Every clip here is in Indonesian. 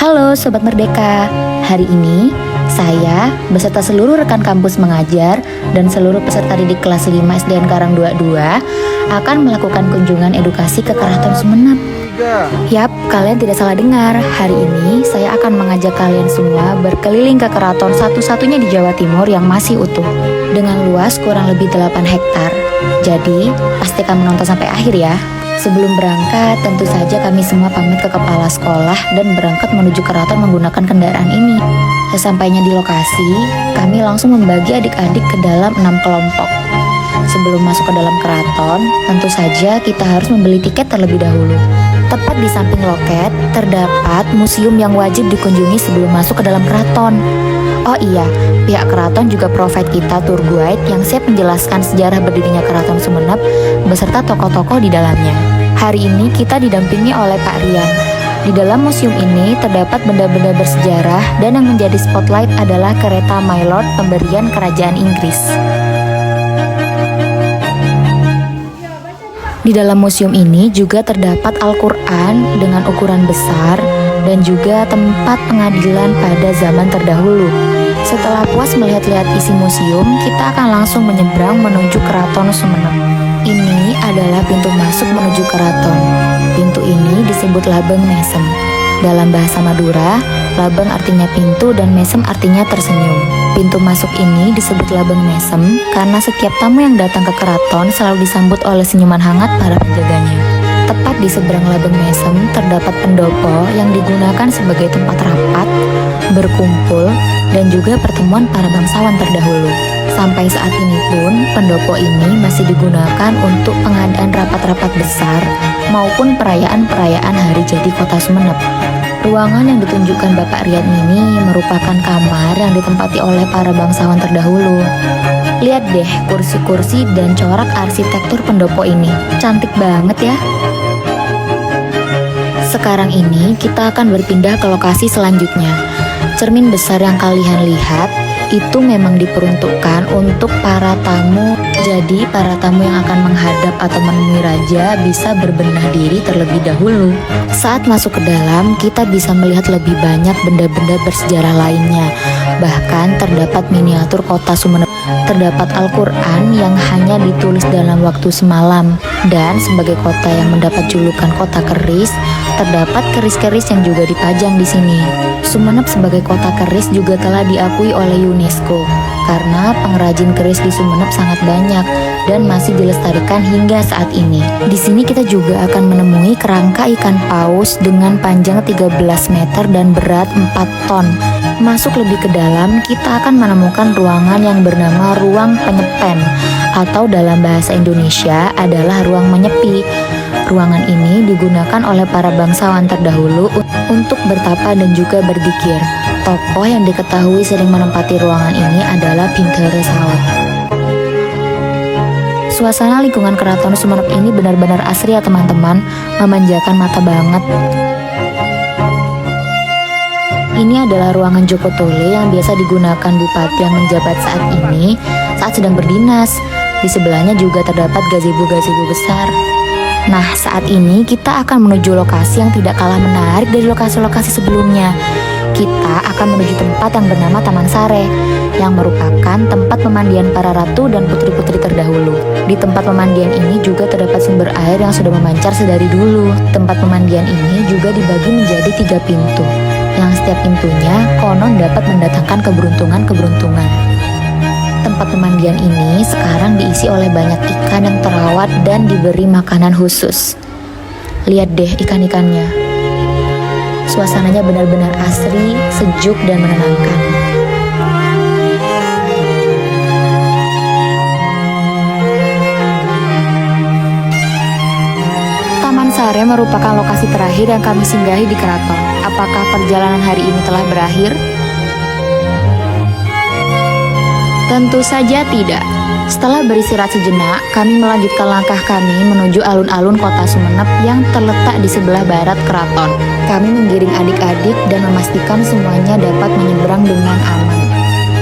Halo Sobat Merdeka, hari ini saya beserta seluruh rekan kampus mengajar dan seluruh peserta didik kelas 5 SDN Karang 22 akan melakukan kunjungan edukasi ke Keraton Sumenep. Yap, kalian tidak salah dengar. Hari ini saya akan mengajak kalian semua berkeliling ke keraton satu-satunya di Jawa Timur yang masih utuh, dengan luas kurang lebih 8 hektar. Jadi, pastikan menonton sampai akhir ya. Sebelum berangkat, tentu saja kami semua pamit ke kepala sekolah dan berangkat menuju keraton menggunakan kendaraan ini. Sesampainya di lokasi, kami langsung membagi adik-adik ke dalam 6 kelompok. Sebelum masuk ke dalam keraton, tentu saja kita harus membeli tiket terlebih dahulu. Tepat di samping loket, terdapat museum yang wajib dikunjungi sebelum masuk ke dalam keraton. Oh iya, pihak keraton juga provide kita tour guide yang siap menjelaskan sejarah berdirinya Keraton Sumenep beserta tokoh-tokoh di dalamnya. Hari ini kita didampingi oleh Pak Rian. Di dalam museum ini terdapat benda-benda bersejarah dan yang menjadi spotlight adalah kereta My Lord pemberian Kerajaan Inggris. Di dalam museum ini juga terdapat Al-Quran dengan ukuran besar dan juga tempat pengadilan pada zaman terdahulu. Setelah puas melihat-lihat isi museum, kita akan langsung menyeberang menuju Keraton Sumenep. Ini adalah pintu masuk menuju keraton. Pintu ini disebut Labeng Mesem. Dalam bahasa Madura, labeng artinya pintu dan mesem artinya tersenyum. Pintu masuk ini disebut Labeng Mesem karena setiap tamu yang datang ke keraton selalu disambut oleh senyuman hangat para penjaganya. Tepat di seberang Labeng Mesem terdapat pendopo yang digunakan sebagai tempat rapat, berkumpul, dan juga pertemuan para bangsawan terdahulu. Sampai saat ini pun, pendopo ini masih digunakan untuk pengadaan rapat-rapat besar maupun perayaan-perayaan hari jadi kota Sumenep. Ruangan yang ditunjukkan Bapak Rian ini merupakan kamar yang ditempati oleh para bangsawan terdahulu. Lihat deh kursi-kursi dan corak arsitektur pendopo ini. Cantik banget ya. Sekarang ini kita akan berpindah ke lokasi selanjutnya. Cermin besar yang kalian lihat itu memang diperuntukkan untuk para tamu. Jadi para tamu yang akan menghadap atau menemui raja bisa berbenah diri terlebih dahulu. Saat masuk ke dalam, kita bisa melihat lebih banyak benda-benda bersejarah lainnya. Bahkan terdapat miniatur kota Sumenep. Terdapat Al-Quran yang hanya ditulis dalam waktu semalam. Dan sebagai kota yang mendapat julukan kota keris, terdapat keris-keris yang juga dipajang di sini. Sumenep sebagai kota keris juga telah diakui oleh UNESCO karena pengrajin keris di Sumenep sangat banyak dan masih dilestarikan hingga saat ini. Di sini kita juga akan menemui kerangka ikan paus dengan panjang 13 meter dan berat 4 ton. Masuk lebih ke dalam, kita akan menemukan ruangan yang bernama ruang penyepen atau dalam bahasa Indonesia adalah ruang menyepi. Ruangan ini digunakan oleh para bangsawan terdahulu untuk bertapa dan juga berzikir. Tokoh yang diketahui sering menempati ruangan ini adalah Bintara Sawat. Suasana lingkungan Keraton Sumenep ini benar-benar asri ya teman-teman, memanjakan mata banget. Ini adalah ruangan Joko Tole yang biasa digunakan bupati yang menjabat saat ini saat sedang berdinas. Di sebelahnya juga terdapat gazebo-gazebo besar. Nah, saat ini kita akan menuju lokasi yang tidak kalah menarik dari lokasi-lokasi sebelumnya. Kita akan menuju tempat yang bernama Taman Sare, yang merupakan tempat pemandian para ratu dan putri-putri terdahulu. Di tempat pemandian ini juga terdapat sumber air yang sudah memancar sedari dulu. Tempat pemandian ini juga dibagi menjadi 3 pintu, yang setiap pintunya konon dapat mendatangkan keberuntungan-keberuntungan. Tempat pemandian ini sekarang diisi oleh banyak ikan yang terawat dan diberi makanan khusus. Lihat deh ikan-ikannya. Suasananya benar-benar asri, sejuk, dan menenangkan. Taman Sare merupakan lokasi terakhir yang kami singgahi di keraton. Apakah perjalanan hari ini telah berakhir? Tentu saja tidak. Setelah beristirahat sejenak, kami melanjutkan langkah kami menuju alun-alun kota Sumenep yang terletak di sebelah barat keraton. Kami menggiring adik-adik dan memastikan semuanya dapat menyeberang dengan aman.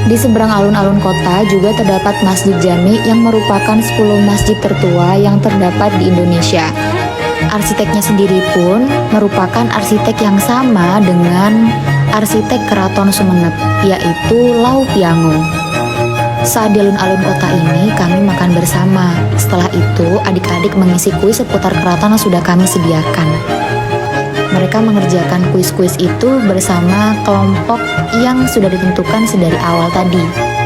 Di seberang alun-alun kota juga terdapat Masjid Jami yang merupakan 10 masjid tertua yang terdapat di Indonesia. Arsiteknya sendiri pun merupakan arsitek yang sama dengan arsitek Keraton Sumenep, yaitu Lau Piango. Saat di alun-alun kota ini, kami makan bersama. Setelah itu, adik-adik mengisi kuis seputar keraton yang sudah kami sediakan. Mereka mengerjakan kuis-kuis itu bersama kelompok yang sudah ditentukan sedari awal tadi.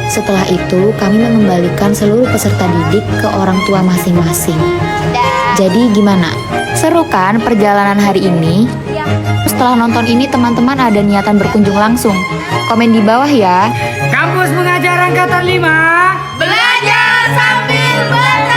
Setelah itu, kami mengembalikan seluruh peserta didik ke orang tua masing-masing. Jadi gimana? Seru kan perjalanan hari ini? Setelah nonton ini teman-teman ada niatan berkunjung langsung? Komen di bawah ya. Kampus Mengajar Angkatan 5 Belajar sambil berkarya.